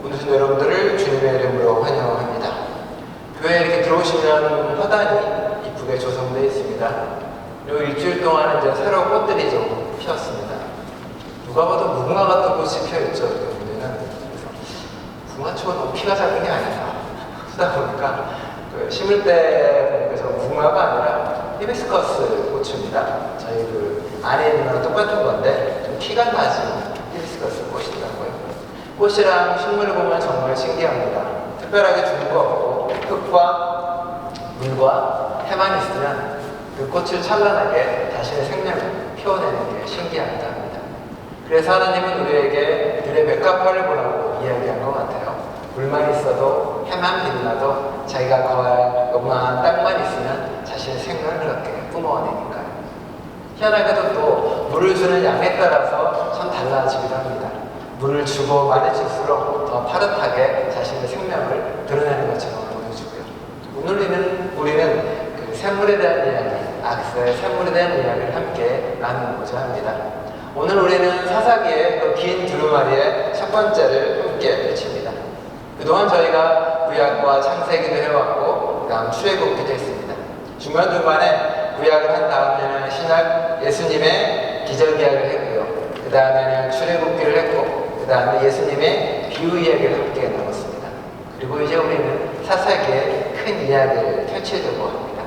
오늘 여러분들을 주님의 이름으로 환영합니다. 교회에 이렇게 들어오시면 화단이 이쁘게 조성되어 있습니다. 그리고 일주일 동안 이제 새로운 꽃들이 좀 피었습니다. 누가 봐도 무궁화 같은 꽃이 피어있죠. 여기는. 그래서 무궁화초가 너무 키가 작은 게 아닌가 하다 보니까 심을 때 그래서 무궁화가 아니라 히비스커스 꽃입니다. 저희 그 안에 있는 거랑 똑같은 건데 좀 키가 낮은 히비스커스 꽃이더라고요. 꽃이랑 식물을 보면 정말 신기합니다. 특별하게 주는 거 없고 흙과 물과 해만 있으면 그 꽃을 찬란하게 자신의 생명을 피워내는 게 신기합니다. 그래서 하나님은 우리에게 들의 맥가파를 보라고 이야기한 것 같아요. 물만 있어도 해만 빛나도 자기가 거할 용맹한 땅만 있으면 자신의 생명을 그렇게 뿜어내니까요. 희한하게도 또 물을 주는 양에 따라서 참 달라지기도 합니다. 물을 주고 많아질수록 더 파릇하게 자신의 생명을 드러내는 것처럼 보여주고요. 오늘 우리는 그 샘물에 대한 이야기, 악스의 샘물에 대한 이야기를 함께 나누고자 합니다. 오늘 우리는 사사기의 그 긴 두루마리의 첫 번째를 함께 펼칩니다. 그동안 저희가 구약과 창세기도 해왔고 그 다음 출애굽기도 했습니다. 중간중간에 구약을 한 다음에는 신약 예수님의 기적 이야기를 했고요. 그 다음에는 출애굽기를 했고 그 다음에 예수님의 비유 이야기를 함께 나눴습니다. 그리고 이제 우리는 사사기의 큰 이야기를 펼치려고 합니다.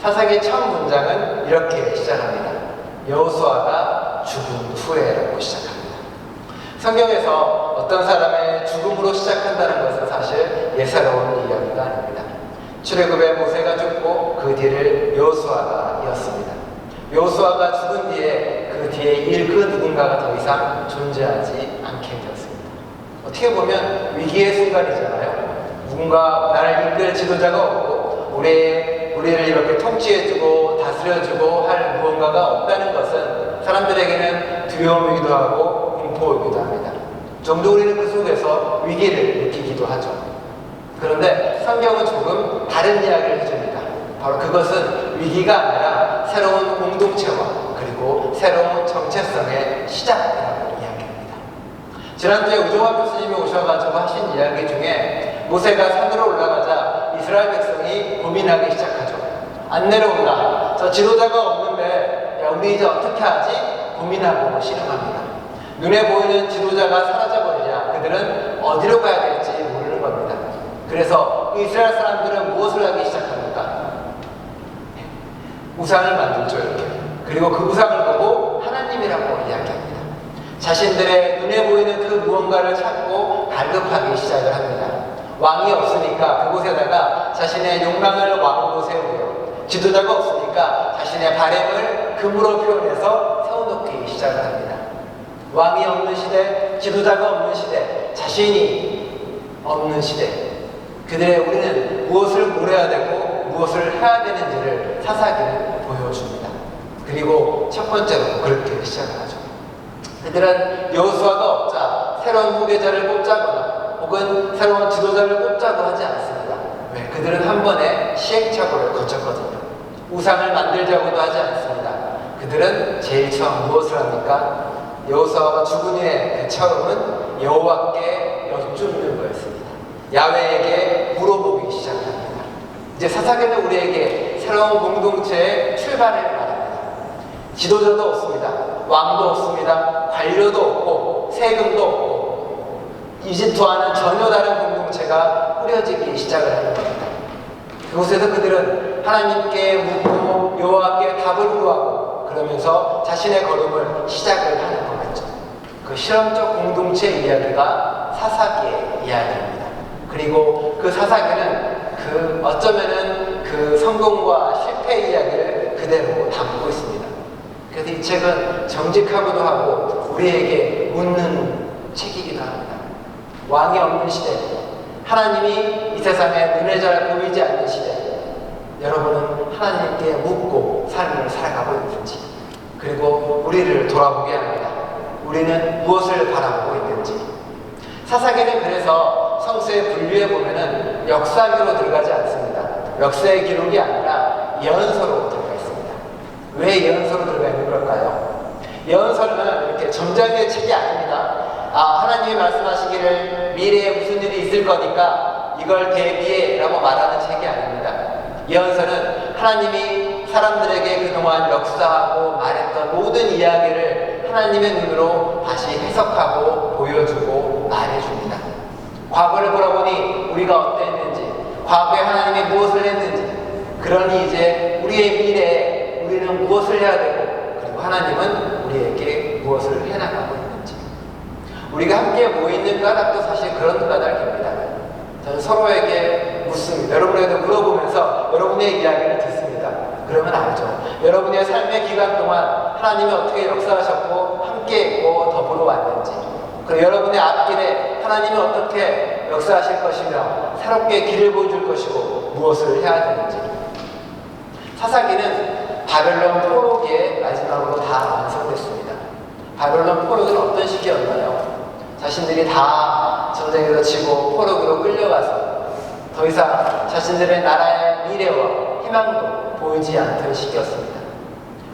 사사기의 첫 문장은 이렇게 시작합니다. 여호수아가 죽은 후에라고 시작합니다. 성경에서 어떤 사람의 죽음으로 시작한다는 것은 사실 예사로운 이야기가 아닙니다. 출애굽에 모세가 죽고 그 뒤를 여호수아가 이었습니다. 여호수아가 죽은 뒤에 그 뒤에 일 그 누군가가 더 이상 존재하지 않게 되었습니다. 어떻게 보면 위기의 순간이잖아요. 누군가 나를 이끌 지도자가 없고 우리를 이렇게 통치해주고 다스려주고 할 무언가가 없다는 것은 사람들에게는 두려움이기도 하고 공포이기도 합니다. 좀더 우리는 그 속에서 위기를 느끼기도 하죠. 그런데 성경은 조금 다른 이야기를 해줍니다. 바로 그것은 위기가 아니라 새로운 공동체와 그리고 새로운 정체성의 시작이라고 이야기합니다. 지난주에 우종화 교수님이 오셔가지고 하신 이야기 중에 모세가 산으로 올라가자 이스라엘 백성이 고민하기 시작하죠. 안 내려온다. 저 지도자가 없는데 야, 우리 이제 어떻게 하지? 고민하고 신음합니다. 눈에 보이는 지도자가 사라져버리냐 그들은 어디로 가야 될지 모르는 겁니다. 그래서 이스라엘 사람들은 무엇을 하기 시작합니까? 우상을 만들죠. 이렇게. 그리고 그 우상을 보고 하나님이라고 이야기합니다. 자신들의 눈에 보이는 그 무언가를 찾고 갈급하기 시작을 합니다. 왕이 없으니까 그곳에다가 자신의 욕망을 왕으로 세우고요. 지도자가 없으니까 자신의 바램을 금으로 표현해서 세워놓기 시작을 합니다. 왕이 없는 시대, 지도자가 없는 시대, 자신이 없는 시대. 우리는 무엇을 물어야 되고 무엇을 해야 되는지를 사사기는 보여줍니다. 그리고 첫 번째로 그렇게 시작을 하죠. 그들은 여호수아가 없자 새로운 후계자를 뽑자거나 혹은 새로운 지도자를 뽑자고 하지 않습니다. 왜? 그들은 한 번에 시행착오를 거쳤거든요. 우상을 만들자고도 하지 않습니다. 그들은 제일 처음 무엇을 합니까? 여호수아가 죽은 후에 그 처음은 여호와께 여쭙는 거였습니다. 야훼에게 물어보기 시작합니다. 이제 사사기는 우리에게 새로운 공동체의 출발을 말합니다. 지도자도 없습니다. 왕도 없습니다. 관료도 없고 세금도 없고 이집트와는 전혀 다른 공동체가 꾸려지기 시작을 하는 겁니다. 그곳에서 그들은 하나님께 묻고 여호와께 답을 구하고 그러면서 자신의 걸음을 시작을 하는 거겠죠. 그 실험적 공동체 이야기가 사사기의 이야기입니다. 그리고 그 사사기는 어쩌면은 그 성공과 실패 이야기를 그대로 담고 있습니다. 그래서 이 책은 정직하고도 하고 우리에게 묻는 책이기도 합니다. 왕이 없는 시대, 하나님이 이 세상에 눈에 잘 보이지 않는 시대, 여러분은 하나님께 묻고 삶을 살아가고 있는지, 그리고 우리를 돌아보게 합니다. 우리는 무엇을 바라보고 있는지. 사사기는 그래서 성서에 분류해 보면은 역사기로 들어가지 않습니다. 역사의 기록이 아니라 예언서로 들어가 있습니다. 왜 예언서로 들어가 있는 걸까요? 예언서는 이렇게 점장의 책이 아닙니다. 하나님이 말씀하시기를 미래에 무슨 일이 있을 거니까 이걸 대비해 라고 말하는 책이 아닙니다. 예언서는 하나님이 사람들에게 그동안 역사하고 말했던 모든 이야기를 하나님의 눈으로 다시 해석하고 보여주고 말해줍니다. 과거를 돌아보니 우리가 어땠는지, 과거에 하나님이 무엇을 했는지, 그러니 이제 우리의 미래에 우리는 무엇을 해야 되고, 그리고 하나님은 우리에게 무엇을 해나가고 있는지. 우리가 함께 모이는 까닭도 사실 그런 까닭입니다. 저는 서로에게 묻습니다. 여러분에게도 물어보면서 여러분의 이야기를 듣습니다. 그러면 알죠. 여러분의 삶의 기간 동안 하나님이 어떻게 역사하셨고 함께 있고 더불어 왔는지, 그리고 여러분의 앞길에 하나님이 어떻게 역사하실 것이며 새롭게 길을 보여줄 것이고 무엇을 해야 되는지. 사사기는 바벨론 포로기의 마지막으로 다 완성됐습니다. 바벨론 포로기는 어떤 시기였나요? 자신들이 다 전쟁에서 지고 포로기로 끌려가서 더 이상 자신들의 나라의 미래와 희망도 보이지 않던 시기였습니다.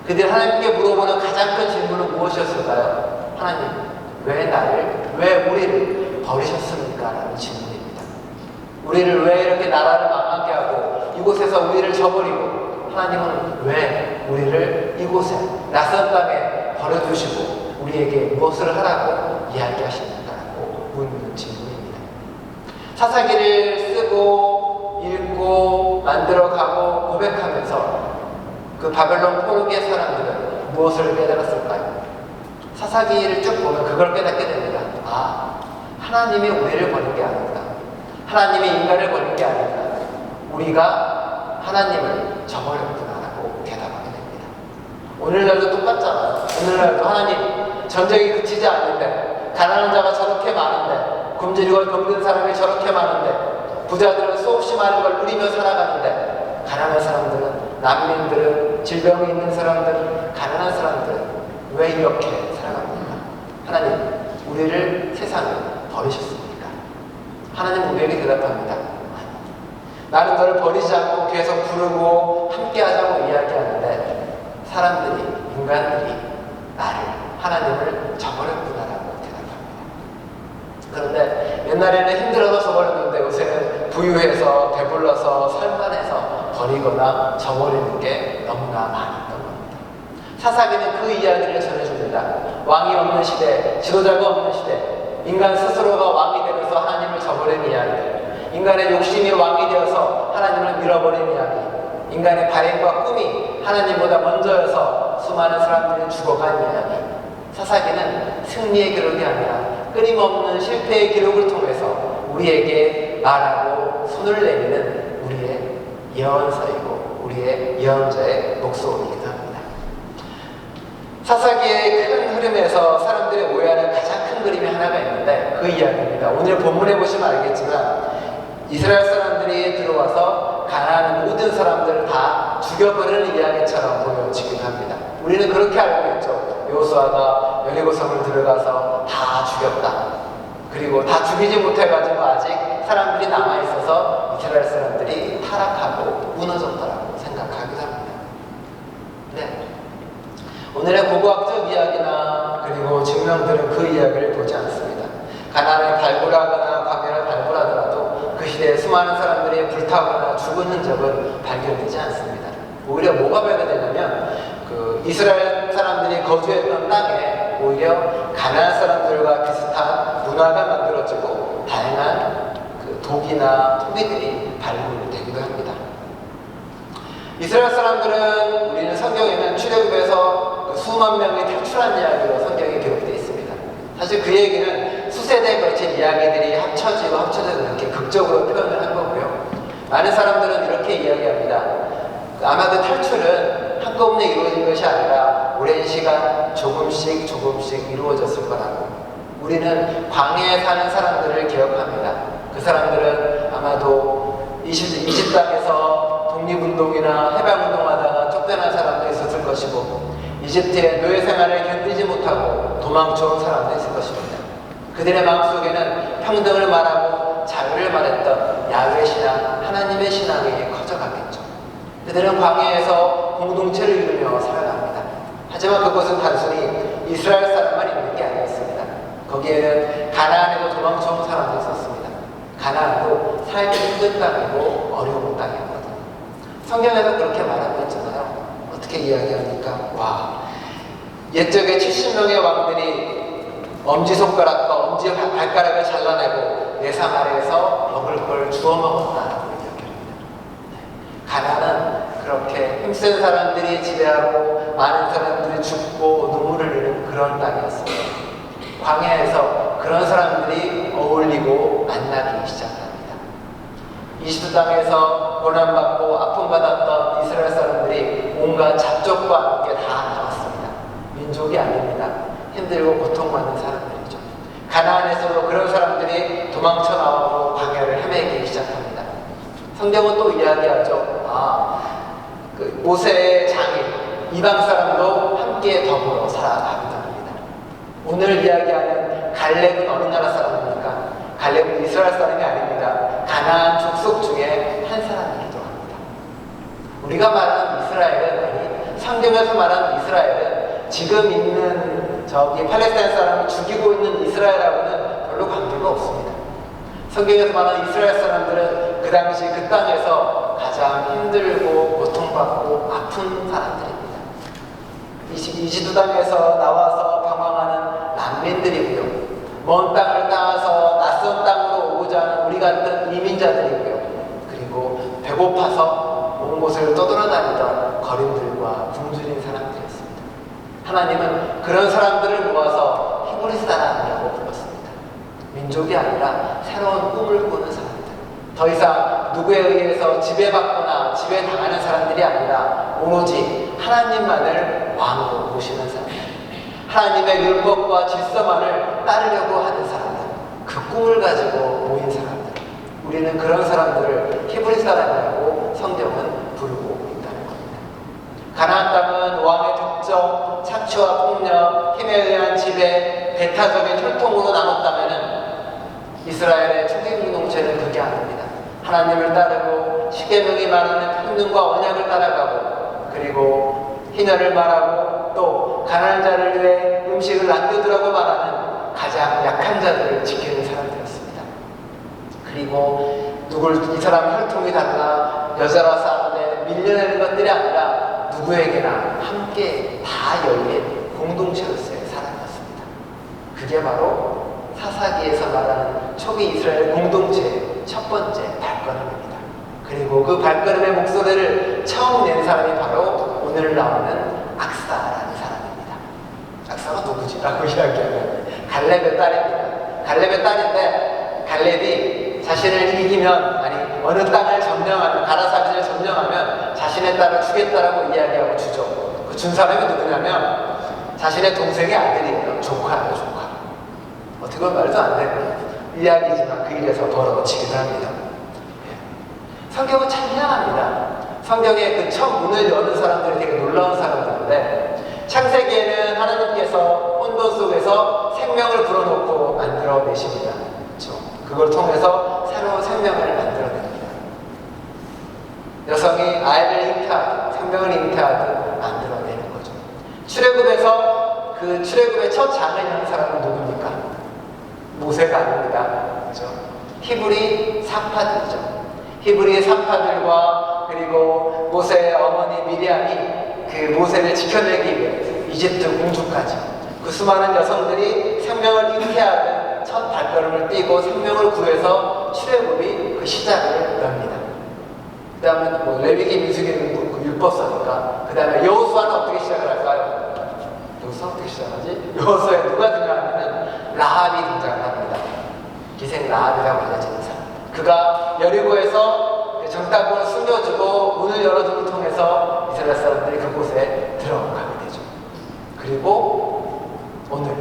그들이 하나님께 물어보는 가장 큰 질문은 무엇이었을까요? 하나님, 왜 우리를 버리셨습니까? 라는 질문입니다. 우리를 왜 이렇게 나라를 망하게 하고 이곳에서 우리를 저버리고 하나님은 왜 우리를 이곳에 낯선 땅에 버려두시고 우리에게 무엇을 하라고 이야기하십니까?라고 묻는 질문입니다. 사사기를 쓰고 읽고 만들어가고 고백하면서 그 바벨론 포로기의 사람들은 무엇을 깨달았을까요? 사사기를 쭉 보면 그걸 깨닫게 됩니다. 하나님이 우리를 버린 게 아니다. 하나님이 인간을 버린 게 아니다. 우리가 하나님을 저버렸구나라고 대답하게 됩니다. 오늘날도 똑같잖아요. 오늘날도 하나님, 전쟁이 그치지 않는데, 가난한 자가 저렇게 많은데, 굶주리고 병든 사람이 저렇게 많은데, 부자들은 수없이 많은 걸 누리며 살아가는데, 가난한 사람들은, 난민들은, 질병이 있는 사람들은, 가난한 사람들은 왜 이렇게 살아갑니까? 하나님, 우리를 세상에 버리셨습니까? 하나님 우리에게 대답합니다. 나는 너를 버리지 않고 계속 부르고 함께 하자고 이야기하는데 사람들이, 인간들이 나를, 하나님을 저버렸구나라고 대답합니다. 그런데 옛날에는 힘들어서 저버렸는데 요새는 부유해서 배불러서 살만해서 버리거나 저버리는 게 너무나 많았던 겁니다. 사사기는 그 이야기를 전해줍니다. 왕이 없는 시대, 지도자가 없는 시대, 인간 스스로가 왕이 되면서 하나님을 저버린 이야기, 인간의 욕심이 왕이 되어서 하나님을 밀어버린 이야기, 인간의 바램과 꿈이 하나님보다 먼저여서 수많은 사람들이 죽어간 이야기. 사사기는 승리의 기록이 아니라 끊임없는 실패의 기록을 통해서 우리에게 말하고 손을 내미는 우리의 예언서이고 우리의 예언자의 목소리이기도 합니다. 사사기의 큰 흐름에서 사람들이 오해하는 가장 큰 그림이 하나가 있는데 그 이야기입니다. 오늘 본문에 보시면 알겠지만 이스라엘 사람들이 들어와서 가나안 모든 사람들을 다 죽여버리는 이야기처럼 보여지기도 합니다. 우리는 그렇게 알고 있죠. 여호수아가 여리고성을 들어가서 다 죽였다. 그리고 다 죽이지 못해가지고 아직 사람들이 남아있어서 이스라엘 사람들이 타락하고 무너졌다라고 생각하기도 합니다. 네. 오늘의 고고학적 이야기나 그리고 증명들은 그 이야기를 보지 않습니다. 가나안을 발굴하거나 광야를 발굴하더라도 그 시대에 수많은 사람들이 불타거나 죽은 흔적은 발견되지 않습니다. 오히려 뭐가 발견되냐면 그 이스라엘 사람들이 거주했던 땅에 오히려 가나안 사람들과 비슷한 문화가 만들어지고 다양한 그 독이나 토기들이 발굴되기도 합니다. 이스라엘 사람들은 우리는 성경에는 출애굽에서 그 수만 명이 탈출한 이야기로 성경에 기록되어 있습니다. 사실 그 얘기는 수세대에 걸친 이야기들이 합쳐져서 이렇게 극적으로 표현을 한 거고요. 많은 사람들은 이렇게 이야기합니다. 아마 그 탈출은 한꺼번에 이루어진 것이 아니라 오랜 시간 조금씩 이루어졌을 거라고. 우리는 광야에 사는 사람들을 기억합니다. 그 사람들은 아마도 이집 땅에서 독립운동이나 해방운동하다가 쫓겨난 사람도 있었을 것이고 이집트의 노예 생활을 견디지 못하고 도망쳐온 사람도 있을 것입니다. 그들의 마음속에는 평등을 말하고 자유를 말했던 야훼 신앙, 하나님의 신앙이 커져가겠죠. 그들은 광야에서 공동체를 이루며 살아갑니다. 하지만 그것은 단순히 이스라엘 사람만 있는 게 아니었습니다. 거기에는 가나안에도 도망쳐온 사람도 있었습니다. 가나안도 살기 힘든 땅이고 어려운 땅이었거든요. 성경에서 그렇게 말하고 있잖아요. 어떻게 이야기하니까 와, 옛적에 70명의 왕들이 엄지손가락과 엄지발가락을 잘라내고 내상 아래에서 먹을 걸 주워 먹었다라고 이야기합니다. 가나안은 그렇게 힘센 사람들이 지배하고 많은 사람들이 죽고 눈물을 흘리는 그런 땅이었습니다. 광야에서 그런 사람들이 어울리고 만나기 시작합니다. 이집트 땅에서 고난받고 아픔받았던 이스라엘 사람들이 온갖 잡족과 함께 다 나왔습니다. 민족이 아닙니다. 힘들고 고통받는 사람들이죠. 가나안에서도 그런 사람들이 도망쳐 나오고 광야를 헤매기 시작합니다. 성경은 또 이야기하죠. 그 모세의 장인 이방 사람도 함께 더불어 살아갑니다. 오늘 이야기하는 갈렙은 어느 나라 사람입니까? 갈렙은 이스라엘 사람이 아닙니다. 가나안 족속 중에 한 사람이기도 합니다. 우리가 말하는 이스라엘은, 아니 성경에서 말하는 이스라엘은 지금 있는 저기 팔레스타인 사람을 죽이고 있는 이스라엘하고는 별로 관계가 없습니다. 성경에서 말하는 이스라엘 사람들은 그 당시 그 땅에서 가장 힘들고 고통받고 아픈 사람들입니다. 이집트 땅에서 나와서 방황하는 난민들이고요. 먼 땅을 따라서 낯선 땅으로 오고자 하는 우리 같은 이민자들이고요. 그리고 배고파서 온 곳을 떠돌아다니던 거린들과 굶주린 사람들이었습니다. 하나님은 그런 사람들을 모아서 히브리 사람이라고 불렀습니다. 민족이 아니라 새로운 꿈을 꾸는 사람들. 더 이상 누구에 의해서 지배받거나 지배당하는 사람들이 아니라 오로지 하나님만을 왕으로 모시는 사람들. 하나님의 율법과 질서만을 따르려고 하는 사람들. 그 꿈을 가지고 모인 사람들. 우리는 그런 사람들을 히브리 사람이라고 성경은 부르고 있다는 겁니다. 가나안 땅은 왕의 독점, 착취와 폭력, 힘에 의한 지배, 배타적인 혈통으로 나눴다면 이스라엘의 초기 공동체는 그게 아닙니다. 하나님을 따르고 십계명이 말하는 평등과 언약을 따라가고 그리고 희년을 말하고 또 가난한 자를 위해 음식을 남겨두라고 말하는 가장 약한 자들을 지키는 사람들이었습니다. 그리고 이 사람 혈통이 달라 여자라서 안 돼 밀려내는 것들이 아니라 누구에게나 함께 다 열린 공동체로서의 사람이었습니다. 그게 바로 사사기에서 말하는 초기 이스라엘 공동체의 첫 번째 발걸음입니다. 그리고 그 발걸음의 목소리를 처음 낸 사람이 바로 오늘 나오는 악사라는 사람입니다. 악사가 누구지? 라고 이야기하면 갈렙의 딸입니다. 갈렙의 딸인데 갈렙이 자신을 이기면, 아니 어느 땅을 점령하면, 가라사기를 점령하면 자신의 딸을 주겠다라고 이야기하고 주죠. 그 준 사람이 누구냐면 자신의 동생의 아들이에요. 조카예요, 조카. 어떻게 보면 말도 안 되는 이야기지만 그 일에서 벌어지기도 합니다. 성경은 찬양합니다. 성경의 그 첫 문을 여는 사람들이 되게 놀라운 사람들인데 창세기에는 하나님께서 혼돈 속에서 생명을 불어넣고 만들어내십니다. 그렇죠? 그걸 통해서 새로운 생명을 만들어냅니다. 여성이 아이를 잉태하듯 생명을 잉태하듯 만들어내는 거죠. 출애굽에서 그 출애굽의 첫 장을 연 사람은 누굽니까? 모세가 아닙니다. 그렇죠? 히브리 사파들이죠. 히브리 사파들과 그리고 모세의 어머니 미리암이 그 모세를 지켜내기 위해 이집트 공주까지 그 수많은 여성들이 생명을 잉태하는 첫 발걸음을 띄고 생명을 구해서 출애굽이 그 시작을 엽니다. 그 다음에 레위기 민수기는 그 율법서니까 그 다음에 여호수아는 어떻게 시작을 할까요? 여호수아 어떻게 시작하지? 여호수아에 누가 등장하냐면 라합이 등장을 합니다. 기생 라합이라고 알려지는 사람. 그가 여리고에서 정탐꾼을 숨겨주고 문을 열어줌을 통해서 이스라엘 사람들이 그곳에 들어가게 되죠. 그리고 오늘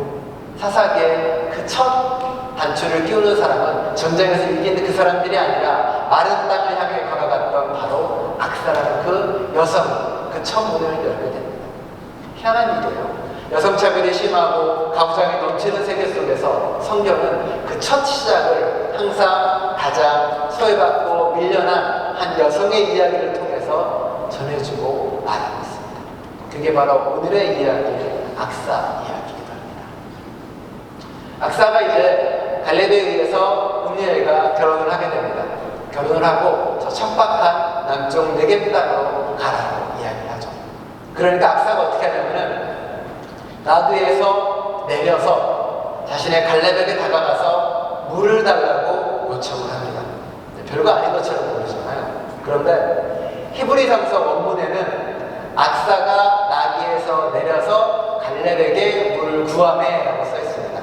사사기의 그 첫 단추를 끼우는 사람은 전쟁에서 이기는 그 사람들이 아니라 마른 땅을 향해 걸어갔던 바로 악사라는 그 여성이 그 첫 문을 열게 됩니다. 희한한 일이에요. 여성차별이 심하고 가부장이 넘치는 세계 속에서 성경은 그 첫 시작을 항상 가장 소외받고 밀려난 한 여성의 이야기를 통해서 전해주고 말하고 있습니다. 그게 바로 오늘의 이야기의 악사 이야기이기도 합니다. 악사가 이제 갈렙에 의해서 운니엘과 결혼을 하게 됩니다. 결혼을 하고 저 척박한 남쪽 네겝 땅으로 가라고 이야기를 하죠. 그러니까 악사가 어떻게 하냐면은 나드에서 내려서 자신의 갈렙에게 다가가서 물을 달라고 요청을 합니다. 별거 아닌 것처럼 보이잖아요. 그런데 히브리상서 원문에는 악사가 나귀에서 내려서 갈렙에게 물을 구하매 라고 써 있습니다.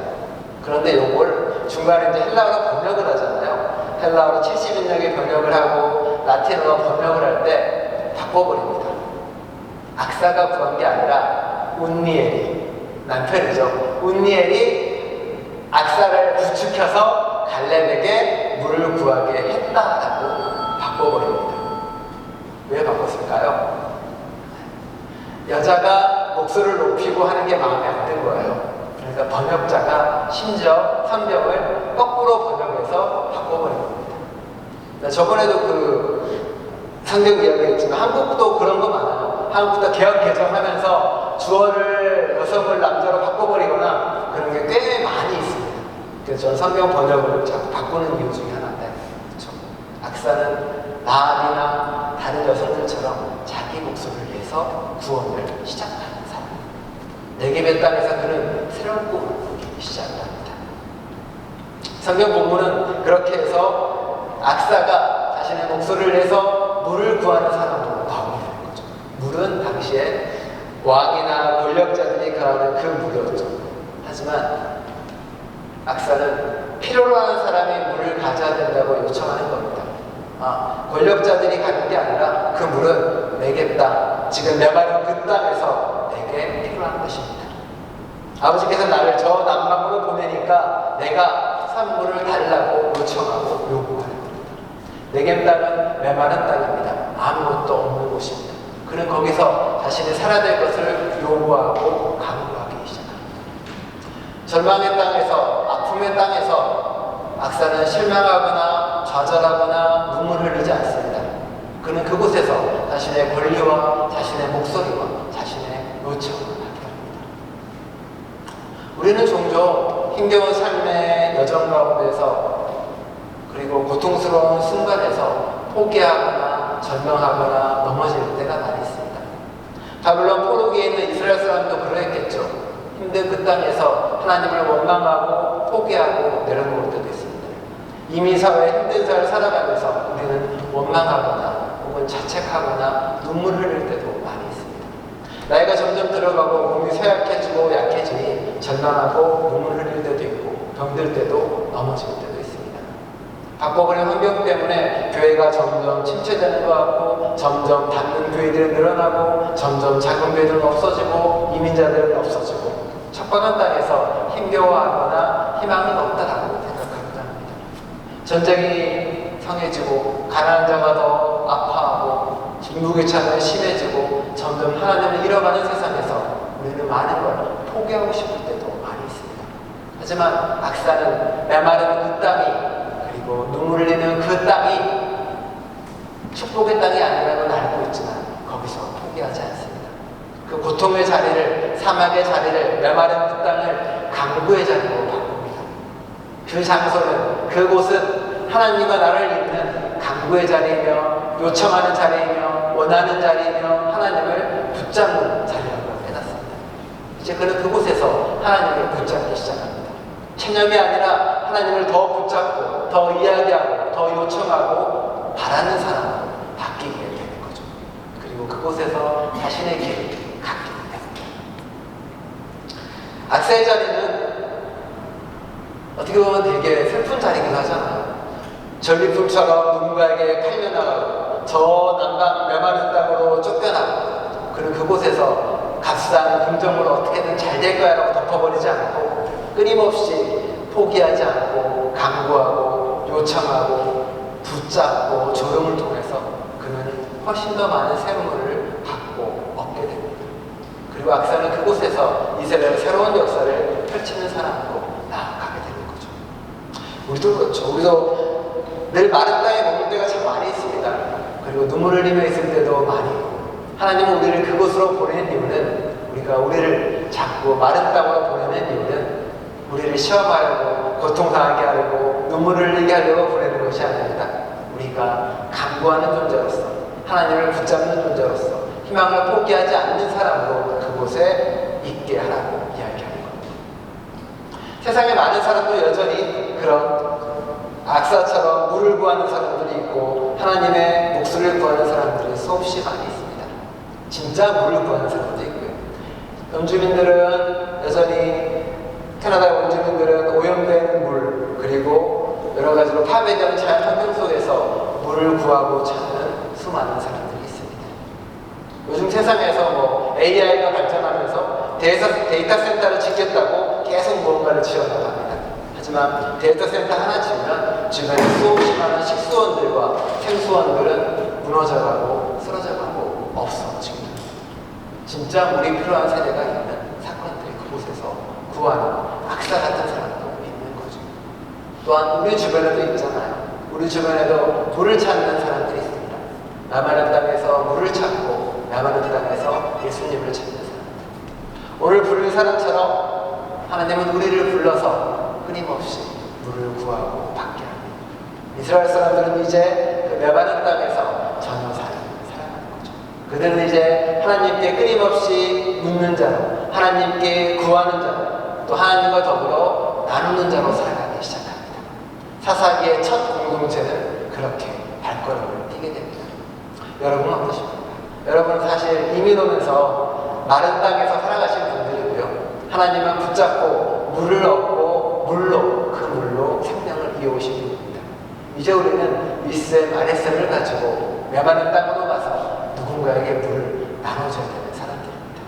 그런데 요걸 중간에 이제 헬라어로 번역을 하잖아요. 헬라어로 70인역에 번역을 하고 라틴어로 번역을 할 때 바꿔버립니다. 악사가 구한 게 아니라 운니엘이, 남편이죠. 운니엘이 악사를 부추켜서 갈렙에게 물을 구하게 했다라고 바꿔버립니다. 왜 바꿨을까요? 여자가 목소리를 높이고 하는 게 마음에 안 든 거예요. 그러니까 번역자가 심지어 성경을 거꾸로 번역해서 바꿔버린 겁니다. 저번에도 그 성경 이야기했지만 한국도 그런 거 많아요. 한국도 개혁 개정하면서 주어를 여성을 남자로 바꿔버리거나 그런 게 꽤 많이 있습니다. 그래서 저는 성경 번역을 자꾸 바꾸는 이유 중에 하나인데, 그렇죠? 악사는 라합이나 다른 여성들처럼 자기 목소리를 내서 구원을 시작하는 사람. 네겝의 땅에서 그는 새로운 꿈을 꾸기 시작을 합니다. 성경 본문은 그렇게 해서 악사가 자신의 목소리를 내서 물을 구하는 사람으로 나오게 되는 거죠. 물은 당시에 왕이나 권력자들이 가하는 그 물이었죠. 하지만 악사는 필요로 하는 사람이 물을 가져야 된다고 요청하는 겁니다. 권력자들이 가는 게 아니라 그 물은 네겝 땅, 지금 메마른 그 땅에서 내게 필요한 것입니다. 아버지께서 나를 저 남방으로 보내니까 내가 산물을 달라고 요청하고 요구하는 겁니다. 네겝 땅은 메마른 땅입니다. 아무것도 없는 곳입니다. 그는 거기서 자신이 살아야 될 것을 요구하고 강구하기 시작합니다. 절망의 땅에서, 아픔의 땅에서 악사는 실망하거나 좌절하거나 눈물을 흘리지 않습니다. 그는 그곳에서 자신의 권리와 자신의 목소리와 자신의 요청을 하게 합니다. 우리는 종종 힘겨운 삶의 여정 가운데서 그리고 고통스러운 순간에서 포기하거나 절망하거나 넘어질 때가 많이 있습니다. 바벨론 포로기에 있는 이스라엘 사람도 그러했겠죠. 힘든 그 땅에서 하나님을 원망하고 포기하고 내려놓을 때도 있습니다. 이민 사회의 힘든 삶을 살아가면서 우리는 원망하거나 혹은 자책하거나 눈물 흘릴 때도 많이 있습니다. 나이가 점점 들어가고 몸이 쇠약해지고 약해지니 절망하고 눈물 흘릴 때도 있고 병들 때도 넘어질 때도 있습니다. 바꿔버린 환경 때문에 교회가 점점 침체되는 것 같고 점점 닫는 교회들이 늘어나고 점점 작은 교회들은 없어지고 이민자들은 없어지고 척박한 땅에서 힘겨워하거나 희망은 없다라고 생각합니다. 전쟁이 성해지고 가난한 자가 더 아파하고 빈부격차는 심해지고 점점 하나님을 잃어가는 세상에서 우리는 많은 걸 포기하고 싶을 때도 많이 있습니다. 하지만 악사는 메마른 그 땅이 그리고 눈물 흘리는 그 땅이 축복의 땅이 아니라는 걸 알고 있지만 거기서 포기하지 않습니다. 그 고통의 자리를, 사막의 자리를, 메마른 그 땅을 강구의 자리로 바꿉니다. 그 장소는, 그곳은 하나님과 나를 잇는 강구의 자리이며 요청하는 자리이며 원하는 자리이며 하나님을 붙잡는 자리라고 깨닫습니다. 이제 그는 그곳에서 하나님을 붙잡기 시작합니다. 체념이 아니라 하나님을 더 붙잡고 더 이야기하고 더 요청하고 바라는 사람으로 바뀌게 되는 거죠. 그리고 그곳에서 자신의 길을 갖게 됩니다. 악사의 자리는 어떻게 보면 되게 슬픈 자리이기도 하잖아요. 전리품처럼 누군가에게 팔려나가고 저 남방 메마른 땅으로 쫓겨나고 그리고 그곳에서 값싼 긍정으로 어떻게든 잘 될 거야 라고 덮어버리지 않고 끊임없이 포기하지 않고 강구하고 요청하고 붙잡고 조롱을 통해서 그는 훨씬 더 많은 샘물을 받고 얻게 됩니다. 그리고 악사는 그곳에서 이스라엘의 새로운 역사를 펼치는 사람으로 나아가게 되는 거죠. 우리도 그렇죠. 우리도 늘 마른 땅에 머물 때가 참 많이 있습니다. 그리고 눈물을 흘리며 있을 때도 많이 있고 하나님은 우리를 그곳으로 보내는 이유는 우리가 우리를 자꾸 마른 땅으로 보내는 이유는 우리를 시험하려고, 고통당하게 하려고, 눈물을 흘리게 하려고 보내는 것이 아닙니다. 우리가 간구하는 존재로서, 하나님을 붙잡는 존재로서, 희망을 포기하지 않는 사람으로 그곳에 있게 하라고 이야기하는 겁니다. 세상에 많은 사람도 여전히 그런 악사처럼 물을 구하는 사람들이 있고 하나님의 목소리를 구하는 사람들이 수없이 많이 있습니다. 진짜 물을 구하는 사람도 있고요. 원주민들은 여전히, 캐나다 원주민들은 오염된 물, 그리고 여러 가지로 파괴된 자연 환경 속에서 물을 구하고 찾는 수많은 사람들이 있습니다. 요즘 세상에서 AI가 발전하면서 데이터 센터를 짓겠다고 계속 무언가를 지어나갑니다. 하지만 데이터 센터 하나 지으면 주변에 수없이 많은 식수원들과 생수원들은 무너져가고 쓰러져가고 없어집니다. 진짜 물이 필요한 세대가 있는 사건들이 그곳에서 구하는 악사 같은 사람도 있는 거죠. 또한 우리 주변에도 있잖아요. 우리 주변에도 물을 찾는 사람들이 있습니다. 메마른 땅에서 물을 찾고 메마른 땅에서 예수님을 찾는 사람들. 오늘 부른 사람처럼 하나님은 우리를 불러서 끊임없이 물을 구하고 받게 합니다. 이스라엘 사람들은 이제 그 메마른 땅에서 전혀 살아가는 거죠. 그들은 이제 하나님께 끊임없이 묻는 자로, 하나님께 구하는 자로, 또 하나님과 더불어 나누는 자로 살아가기 시작합니다. 사사기의 첫 공동체는 그렇게 발걸음을 뛰게 됩니다. 여러분은 어떠십니까? 여러분은 사실 이민 오면서 마른 땅에서 살아가신 분들이고요. 하나님은 붙잡고 물을 얻고 물로, 그 물로 생명을 이어오신 분입니다. 이제 우리는 윗셈, 아랫셈을 가지고 메마른 땅으로 가서 누군가에게 물을 나눠줘야 되는 사람들입니다.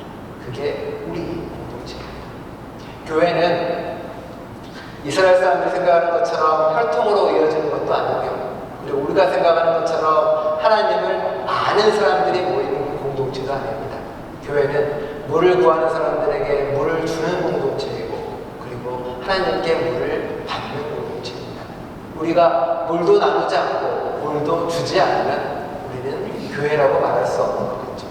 그게 우리 공동체입니다. 교회는 이스라엘 사람들이 생각하는 것처럼 혈통으로 이어지는 것도 아니고요. 그리고 우리가 생각하는 것처럼 하나님을 아는 사람들이 모이는 공동체도 아닙니다. 교회는 물을 구하는 사람들에게 물을 주는 공동체이고, 그리고 하나님께 물을 받는 공동체입니다. 우리가 물도 나누지 않고 물도 주지 않으면 우리는 교회라고 말할 수 없는 거겠죠.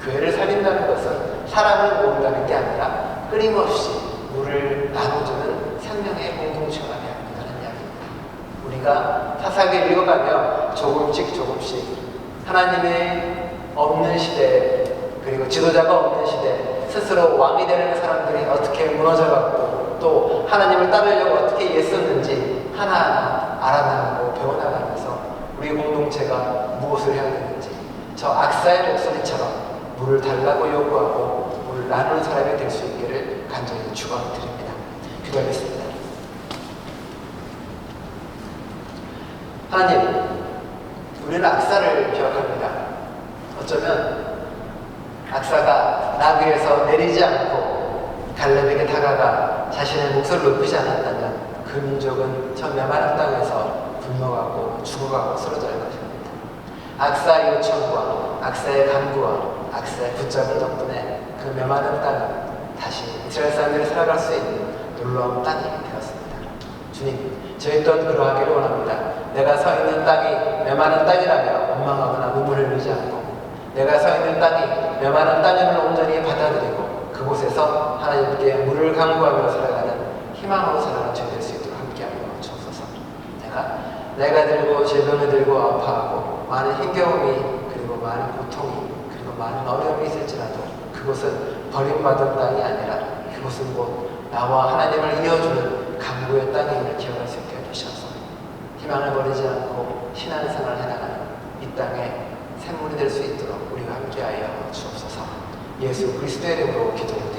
교회를 살린다는 것은 사람을 모은다는 게 아니라 끊임없이 물을 나눠주는 생명의 공동체가 되어야 한다는 이야기입니다. 우리가 사사기를 읽어가며 조금씩 하나님의 없는 시대, 그리고 지도자가 없는 시대, 스스로 왕이 되는 사람들이 어떻게 무너져갔고 또 하나님을 따르려고 어떻게 애썼는지 하나하나 알아나가고 배워나가면서 우리 공동체가 무엇을 해야 되는지, 저 악사의 목소리처럼 물을 달라고 요구하고 물을 나누는 사람이 될 수 있기를 간절히 축원드립니다. 기도하겠습니다. 하나님, 우리는 악사를 기억합니다. 어쩌면 악사가 나귀에서 내리지 않고 갈렙에게 다가가 자신의 목소리를 높이지 않았다면 그 민족은 저 메마른 땅에서 굶어가고 죽어가고 쓰러질 것입니다. 악사의 요청과 악사의 간구와 악사의 붙잡을 덕분에 그 메마른 땅은 다시 이스라엘 사람들이 살아갈 수 있는 놀라운 땅이 되었습니다. 주님, 저희 또한 그러하기를 원합니다. 내가 서 있는 땅이 메마른 땅이라며 원망하거나 눈물을 흘리지 않고, 내가 서 있는 땅이 메마른 땅임을 온전히 받아들이고 그곳에서 하나님께 물을 강구하며 살아가는 희망으로 살아가는 죄 될 수 있도록 함께하여 주옵소서. 내가 들고 질병을 들고 아파하고 많은 힘겨움이, 그리고 많은 고통이, 그리고 많은 어려움이 있을지라도 그곳은 버림받은 땅이 아니라 그곳은 곧 나와 하나님을 이어주는 강구의 땅임을 기억할 수 있게 해주셔서 희망을 버리지 않고 신앙생활을 해나가는 이 땅에 샘물이 될 수 있도록 우리가 함께하여 주옵소서. 예수 그리스도의 이름으로 기도합니다.